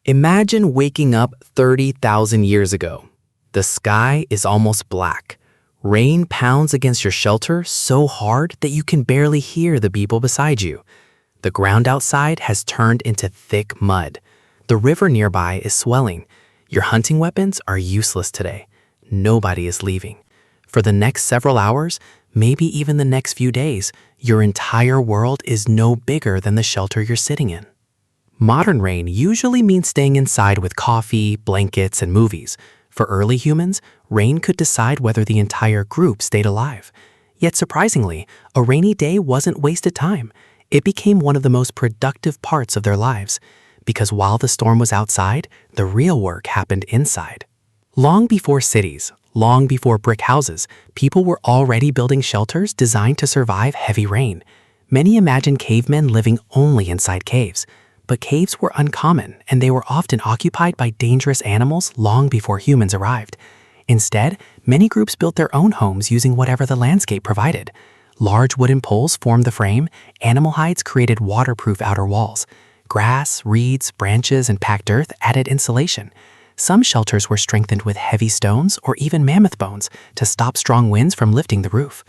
Imagine waking up 30,000 years ago. The sky is almost black. Rain pounds against your shelter so hard that you can barely hear the people beside you. The ground outside has turned into thick mud. The river nearby is swelling. Your hunting weapons are useless today. Nobody is leaving. For the next several hours, maybe even the next few days, your entire world is no bigger than the shelter you're sitting in. Modern rain usually means staying inside with coffee, blankets, and movies. For early humans, rain could decide whether the entire group stayed alive. Yet surprisingly, a rainy day wasn't wasted time. It became one of the most productive parts of their lives. Because while the storm was outside, the real work happened inside. Long before cities, long before brick houses, people were already building shelters designed to survive heavy rain. Many imagined cavemen living only inside caves. But caves were uncommon, and they were often occupied by dangerous animals long before humans arrived. Instead, many groups built their own homes using whatever the landscape provided. Large wooden poles formed the frame, animal hides created waterproof outer walls. Grass, reeds, branches, and packed earth added insulation. Some shelters were strengthened with heavy stones or even mammoth bones to stop strong winds from lifting the roof.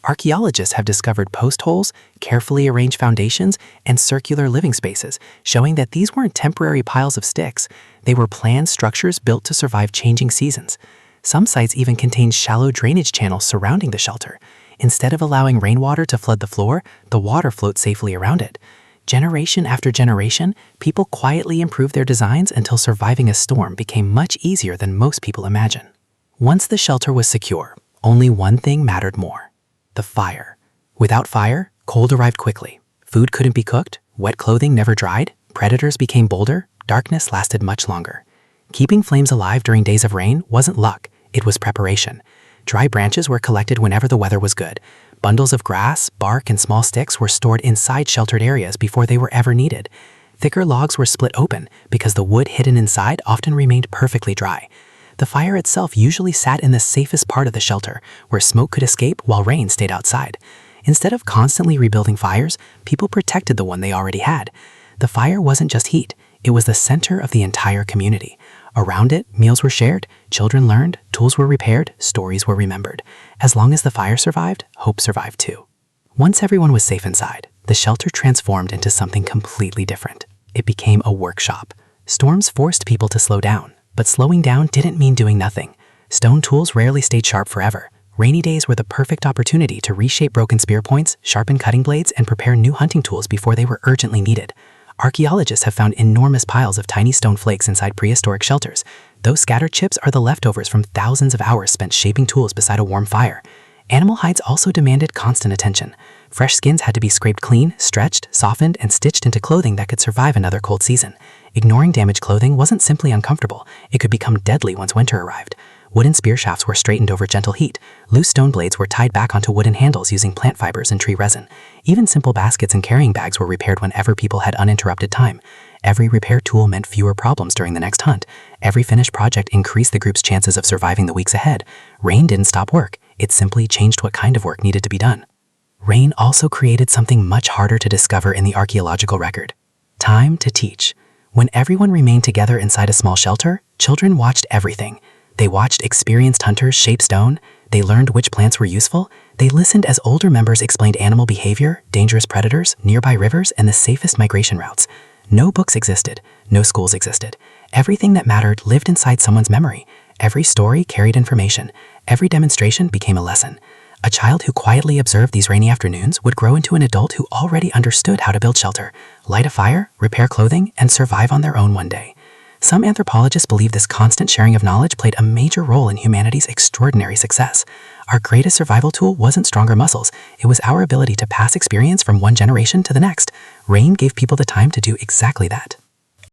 Archaeologists have discovered post holes, carefully arranged foundations, and circular living spaces, showing that these weren't temporary piles of sticks. They were planned structures built to survive changing seasons. Some sites even contained shallow drainage channels surrounding the shelter. Instead of allowing rainwater to flood the floor, the water flowed safely around it. Generation after generation, people quietly improved their designs until surviving a storm became much easier than most people imagine. Once the shelter was secure, only one thing mattered more: the fire. Without fire, cold arrived quickly. Food couldn't be cooked, wet clothing never dried, predators became bolder, darkness lasted much longer. Keeping flames alive during days of rain wasn't luck, it was preparation. Dry branches were collected whenever the weather was good. Bundles of grass, bark, and small sticks were stored inside sheltered areas before they were ever needed. Thicker logs were split open because the wood hidden inside often remained perfectly dry. The fire itself usually sat in the safest part of the shelter, where smoke could escape while rain stayed outside. Instead of constantly rebuilding fires, people protected the one they already had. The fire wasn't just heat, it was the center of the entire community. Around it, meals were shared, children learned, tools were repaired, stories were remembered. As long as the fire survived, hope survived too. Once everyone was safe inside, the shelter transformed into something completely different. It became a workshop. Storms forced people to slow down. But slowing down didn't mean doing nothing. Stone tools rarely stayed sharp forever. Rainy days were the perfect opportunity to reshape broken spear points, sharpen cutting blades, and prepare new hunting tools before they were urgently needed. Archaeologists have found enormous piles of tiny stone flakes inside prehistoric shelters. Those scattered chips are the leftovers from thousands of hours spent shaping tools beside a warm fire. Animal hides also demanded constant attention. Fresh skins had to be scraped clean, stretched, softened, and stitched into clothing that could survive another cold season. Ignoring damaged clothing wasn't simply uncomfortable, it could become deadly once winter arrived. Wooden spear shafts were straightened over gentle heat. Loose stone blades were tied back onto wooden handles using plant fibers and tree resin. Even simple baskets and carrying bags were repaired whenever people had uninterrupted time. Every repair tool meant fewer problems during the next hunt. Every finished project increased the group's chances of surviving the weeks ahead. Rain didn't stop work, it simply changed what kind of work needed to be done. Rain also created something much harder to discover in the archaeological record: time to teach. When everyone remained together inside a small shelter, children watched everything. They watched experienced hunters shape stone, they learned which plants were useful, they listened as older members explained animal behavior, dangerous predators, nearby rivers, and the safest migration routes. No books existed, no schools existed. Everything that mattered lived inside someone's memory. Every story carried information. Every demonstration became a lesson. A child who quietly observed these rainy afternoons would grow into an adult who already understood how to build shelter, light a fire, repair clothing, and survive on their own one day. Some anthropologists believe this constant sharing of knowledge played a major role in humanity's extraordinary success. Our greatest survival tool wasn't stronger muscles, it was our ability to pass experience from one generation to the next. Rain gave people the time to do exactly that.